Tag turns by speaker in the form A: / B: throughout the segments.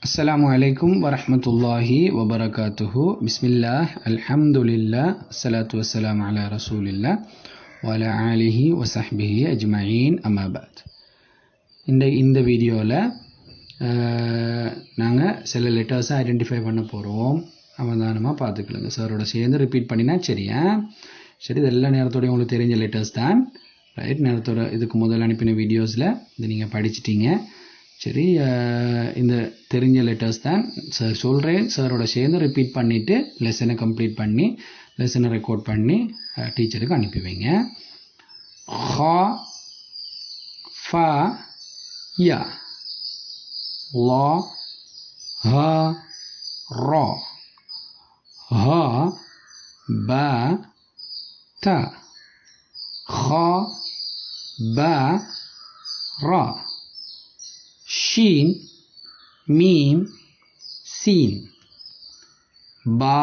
A: السلام عليكم ورحمة الله وبركاته. بسم الله الحمد لله الصلاة والسلام على رسول الله وعلى آله وصحبه أجمعين أما بعد. இந்த வீடியோவில் நாங்கள் சில லெட்டர்ஸை ஐடென்டிஃபை பண்ண போகிறோம். அவதானமாக பார்த்துக்கலுங்க. சாரோட சேர்ந்து ரிப்பீட் பண்ணினா சரியா? சரி, இது எல்லா நேரத்தோடய உங்களுக்கு தெரிஞ்ச லெட்டர்ஸ் தான். ரைட், நேரத்தோட இதுக்கு முதல்ல அனுப்பின வீடியோஸில் இது நீங்கள் படிச்சிட்டிங்க. சரி, இந்த தெரிஞ்ச லெட்டர்ஸ் தான் சார் சொல்கிறேன். சாரோட சேர்ந்து ரிப்பீட் பண்ணிவிட்டு லெசனை கம்ப்ளீட் பண்ணி லெசனை ரெக்கார்ட் பண்ணி டீச்சருக்கு அனுப்பி வைங்க. ஹா, ஃபா, யா, லா, ஹா, ரா, ஹா, பா, தா, ஹா, பா, ரா, ஷீன், மீம், சீன், பா,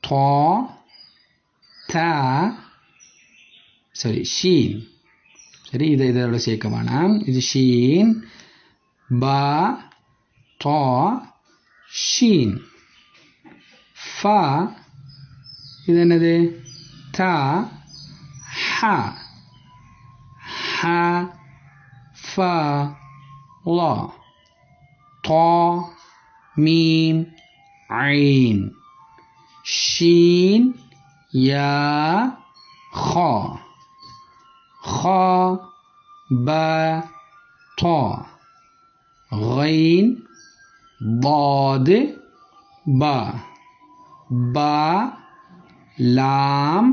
A: தா, தா, சரி ஷீன். சரி, இதோட சேர்க்க வேணாம். இது ஷீன், பா, தா, ஷீன். ஃபா, இது என்னது? தா, ஹா, ஹா, ஃபா, லா, தா, மீம், ஐன், ஷீன், யா, ஹா, ஹா, பா, தா, غين, ضاد, با, با, لام,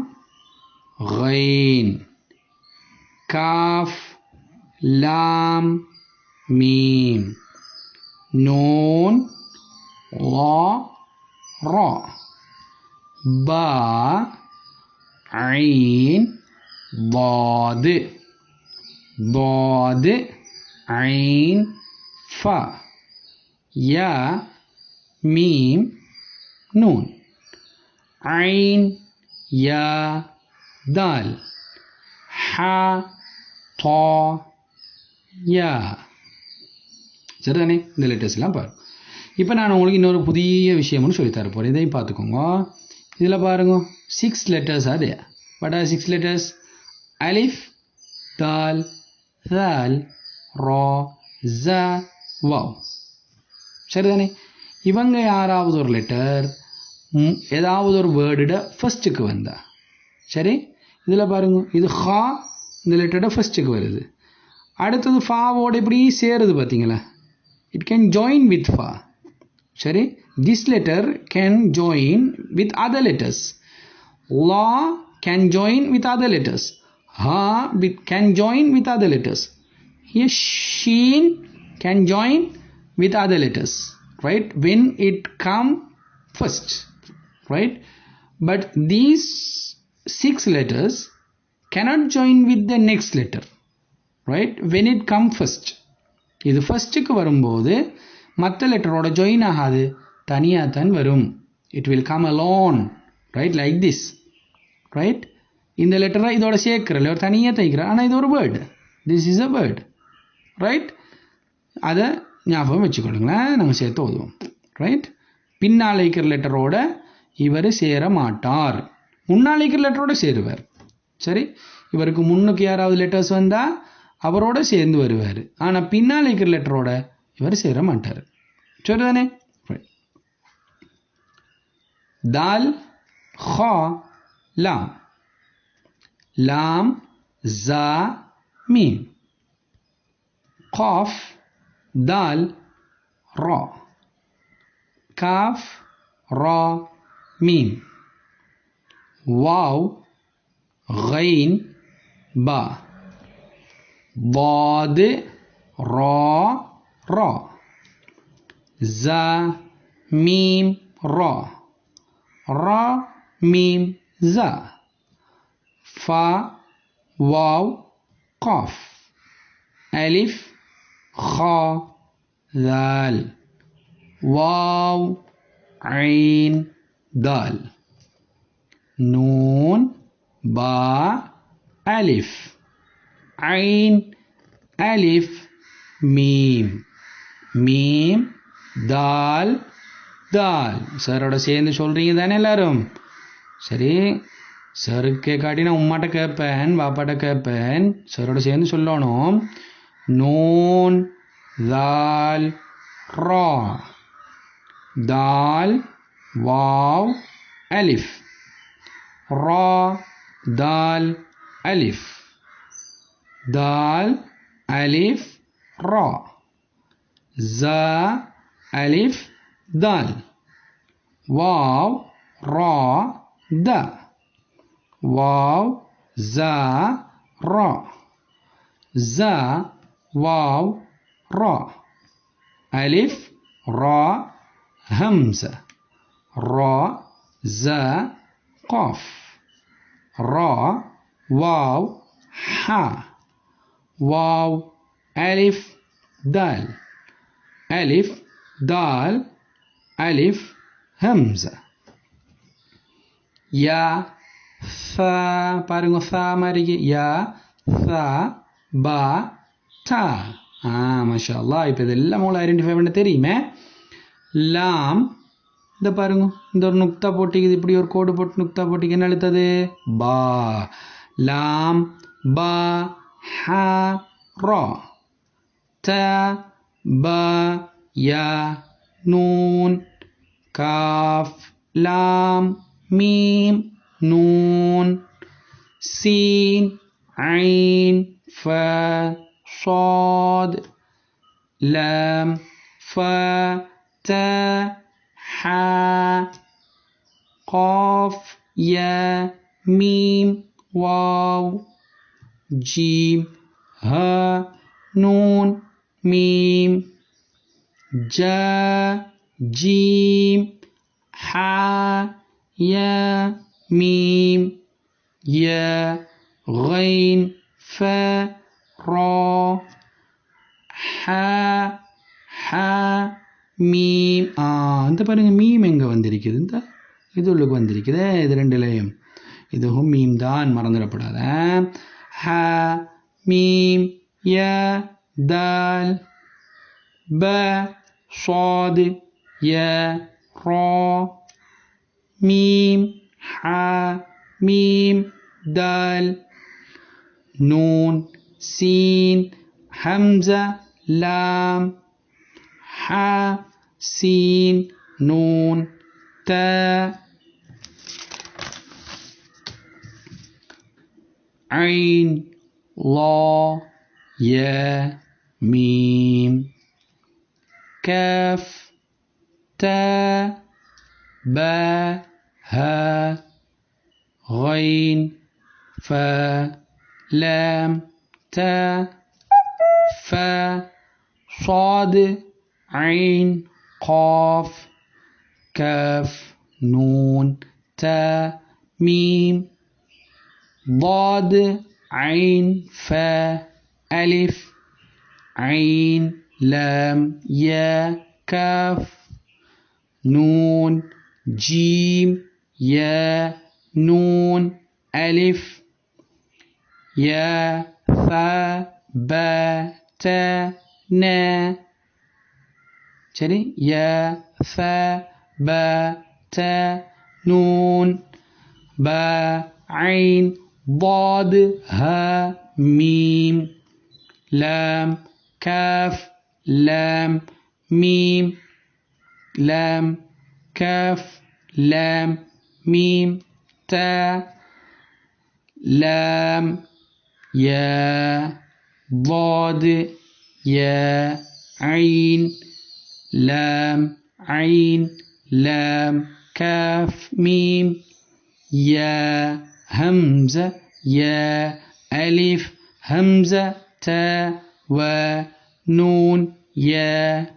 A: غين, كاف, لام, ميم, نون, لا، را, با، عين، ضاد، ضاد، عين، فا، يا، ميم، نون، عين، يا، دال، حا، طا، யா. சரிதானே? இந்த லெட்டர்ஸ் எல்லாம் பாருங்க. இப்போ நான் உங்களுக்கு இன்னொரு புதிய விஷயம்னு சொல்லித்தர போகிறேன். இதையும் பார்த்துக்கோங்க. இதில் பாருங்க, 6 letters are there. What are 6 letters? அலிஃப், தால், தால், ரா, ஜா, வாவ். சரிதானே? இவங்க யாராவது ஒரு லெட்டர் ஏதாவது ஒரு வேர்டோட ஃபர்ஸ்ட்டுக்கு வந்தா சரி. இதில் பாருங்க, இது ஹா இந்த லெட்டரோட ஃபர்ஸ்ட்டுக்கு வருது. அடுத்தது ஃபாவோட எப்படி சேருது பார்த்தீங்களா? இட் கேன் ஜாயின் வித் ஃபா. சரி, this letter can join with other letters. லா can join with other letters. ஹா can join with other letters. Here ஷீன் can join with other letters, right, when it come first, right, but these 6 letters cannot join with the next letter, right, when it come first. இது ஃபர்ஸ்ட்டுக்கு வரும்போது மற்ற லெட்டரோட join ஆகாது, தனியாக தான் வரும். it will come alone, right, like this, right. இந்த லெட்டரை இதோட சேர்க்கிறல ஒரு தனியாக தைக்கிற, ஆனால் இது ஒரு word. this is a word, right. அதை ஞாபகம் வச்சுக்கொள்ளுங்களேன். நாங்கள் சேர்த்து ஓதுவோம். ரைட், பின்னால் இருக்கிற லெட்டரோட இவர் சேர மாட்டார், முன்னால் இருக்கிற லெட்டரோட சேருவார். சரி, இவருக்கு முன்னுக்கு யாராவது லெட்டர்ஸ் வந்தால் அவரோட சேர்ந்து வருவார், ஆனால் பின்னால் இருக்கிற லெட்டரோட இவர் சேர மாட்டார். சரிதானே? தால், ஹா, லாம், லாம், ஜா, மீம், காஃப், दाल, रा, काफ, रा, मीम, वाव, गैन, बा, ضاد, را, را, زا, ميم, را, را, ميم, زا, فا, واو, قاف, ألف, خا، ذال، واو، عين، دال، نون، با، ألف، عين، ألف، ميم. மீம் தால் தால். சாரோட சேர்ந்து சொல்றீங்க தானே எல்லாரும்? சரி, சருக்கு காட்டி நான் உம்மாட்ட கேட்பேன், பாப்பாட்ட கேட்பேன். சாரோட சேர்ந்து சொல்லணும். நூன் தால் ரா. தால் வாவ் அலிஃப். ரா தால் அலிஃப். தால் அலிஃப் ரா. زا ألف دال. واو را دا. واو زا را. زا واو را. ألف را همزة. را زا قاف. را واو حا. واو ألف دال. ألف دال ألف همزة. يا ثا பாருங்க ثا மாதிரி யா ثا பா தா. மாஷா அல்லாஹ். இப்போ இதெல்லாம் உங்களை ஐடென்டிஃபை பண்ண தெரியுமே. லாம் இந்த பாருங்க, இந்த ஒரு நுக்தா போட்டிக்குது, இப்படி ஒரு கோடு போட்டு நுக்தா போட்டிக்கு என்ன எழுத்தது? பா. லாம் பா ஹா ரா. تا با يا نون كاف لام ميم نون سين عين فا صاد لام فا تا حا قاف يا ميم واو جيم ها نون ميم جا جيم حا يا ميم يا غين فا را حا حا மீம். இந்த பாருங்க, மீம் எங்கே வந்திருக்குது? இந்த இது உள்ளுக்கு வந்திருக்குது. இது ரெண்டுலையும் இதுவும் மீம் தான், மறந்துடப்படாத. ஹ மீம் யா دال با صاد يا را ميم حا ميم دال نون سين همزة لام حا سين نون تا عين لا يا ميم كاف تا با ها غين فا لام تا فا صاد عين قاف كاف نون تا ميم ضاد عين فا ألف عين لام يا كاف نون جيم يا نون ألف يا ثا با تا نا. சரி, يا ثا با تا نون با عين ضاد ها ميم لام كاف لام ميم لام كاف لام ميم تا لام يا ضاد يا عين لام عين لام كاف ميم يا همزة يا ألف همزة تا ونون يا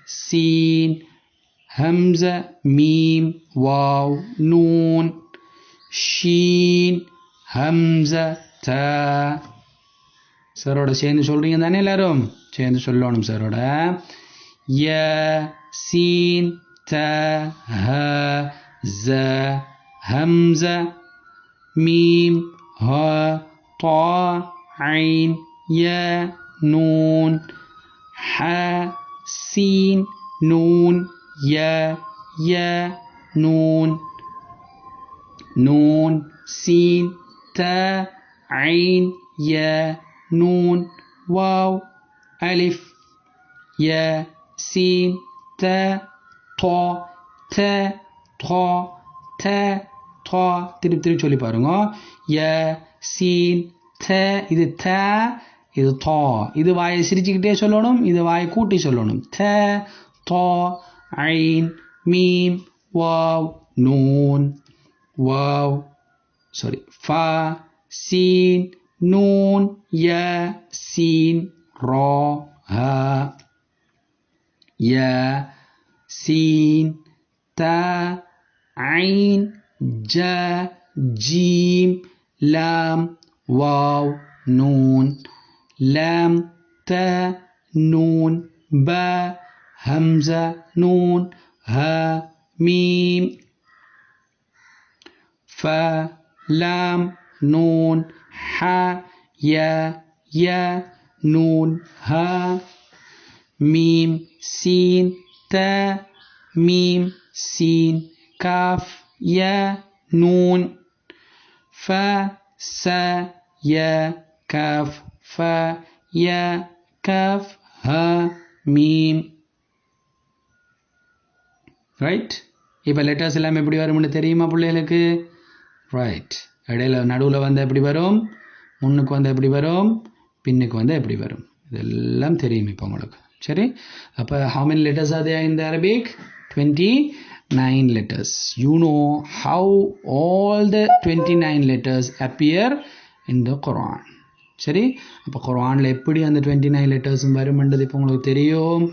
A: سين همزة ميم واو نون شين همزة تا. சாரோட சேர்ந்து சொல்றீங்க தானே எல்லாரும்? சேர்ந்து சொல்லணும் சாரோட. யா சீன் த ஹ ஸ ஹம்ஸா மீம் ஹ طا عين يا نون ha sin noon ya noon noon sin ta ain ya noon waw alif ya sin ta ta ta ta ta ta திருப்பி சொல்லி பாருங்க ya sin ta இது ta இது ta இது வாயை சிரிச்சிட்டே சொல்லணும் இது வாயை கூட்டி சொல்லணும் ta ta ain mim waw noon waw sorry fa sin noon ya sin ra ha ya sin ta ain ja jim lam waw noon lam ta noon ba hamza noon ha mim fa lam noon ha ya noon ha mim sin ta mim sin kaf ya noon fa sa ya kaf fa ya kaf ha mim right இப்ப letters எல்லாம் எப்படி வரும்னு தெரியுமா பிள்ளைகளுக்கு right இடையில நடுவுல வந்து எப்படி வரும் முன்னுக்கு வந்து எப்படி வரும் பின்னுக்கு வந்து எப்படி வரும் இதெல்லாம் தெரியும் இப்போ உங்களுக்கு சரி அப்ப how many letters are there in the Arabic 29 letters you know how all the 29 letters appear in the Quran சரி அப்ப குர்ஆன்ல எப்படி அந்த 29 லெட்டர்ஸும் வரும்ன்றது இப்போ உங்களுக்கு தெரியும்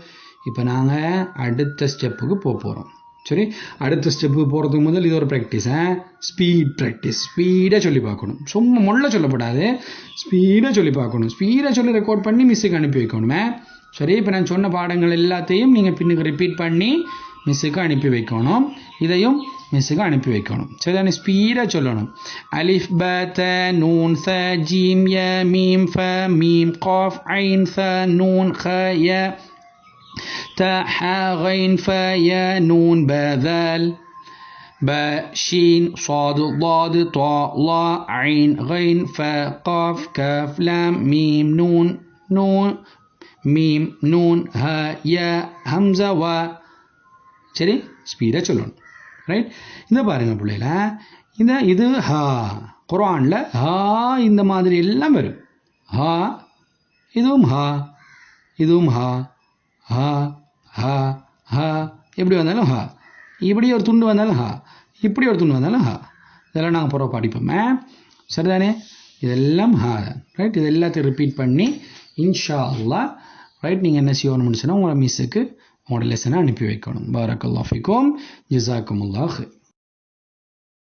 A: இப்போ நாங்க அடுத்த ஸ்டெப்புக்கு போறோம் சரி அடுத்த ஸ்டெப்புக்கு போறதுக்கு முதல்ல இது ஒரு பிராக்டீஸ் ஸ்பீட் பிராக்டீஸ் ஸ்பீடா சொல்லி பார்க்கணும் சும்மா முள்ள சொல்லப்படாது ஸ்பீடா சொல்லி பார்க்கணும் ஸ்பீடா சொல்லி ரெக்கார்ட் பண்ணி மிஸ்ஸுக்கு அனுப்பி வைக்கணுமே சரி இப்போ நான் சொன்ன பாடங்கள் எல்லாத்தையும் நீங்க பின்னுக்கு ரிப்பீட் பண்ணி மிஸ்ஸுக்கு அனுப்பி வைக்கணும் இதையும் மிஸ்ஸுக்கு அனுப்பி வைக்கணும் சரிதானே ஸ்பீடா சொல்லணும் அலிஃப் ப த நூன் ச ஜீம் ய மீம் ஃப மீம் காஃப் ஐன் ச நூன் க ய த ஹ غين ف ய நூன் ப ذال ب شين صاد ضاد طاء لا عين غين ف قاف كاف لام ميم نون نون ميم نون ها يا همزة و சரி ஸ்பீடா சொல்லணும் ரைட் இந்த பாருங்க பிள்ளைல இது ஹா குர்ஆன்ல ஹா இந்த மாதிரி எல்லாம் வரும் ஹா இதுவும் ஹா ஹா ஹா ஹா எப்படி வந்தாலும் ஹா இப்படி ஒரு துண்டு வந்தாலும் ஹா இப்படி ஒரு துண்டு வந்தாலும் ஹா இதெல்லாம் நாங்கள் புறம் படிப்போமே சரிதானே இதெல்லாம் ஹா ரைட் இது எல்லாத்தையும் ரிப்பீட் பண்ணி இன்ஷா அல்லாஹ் ரைட் நீங்கள் என்ன செய்யணும்னு சொன்னால் உங்களை மிஸ்ஸுக்கு உங்களோட லெசனை அனுப்பி வைக்கணும் பாரக்கல்லாஹு ஃபீக்கும் ஜஸாக்குமுல்லாஹ்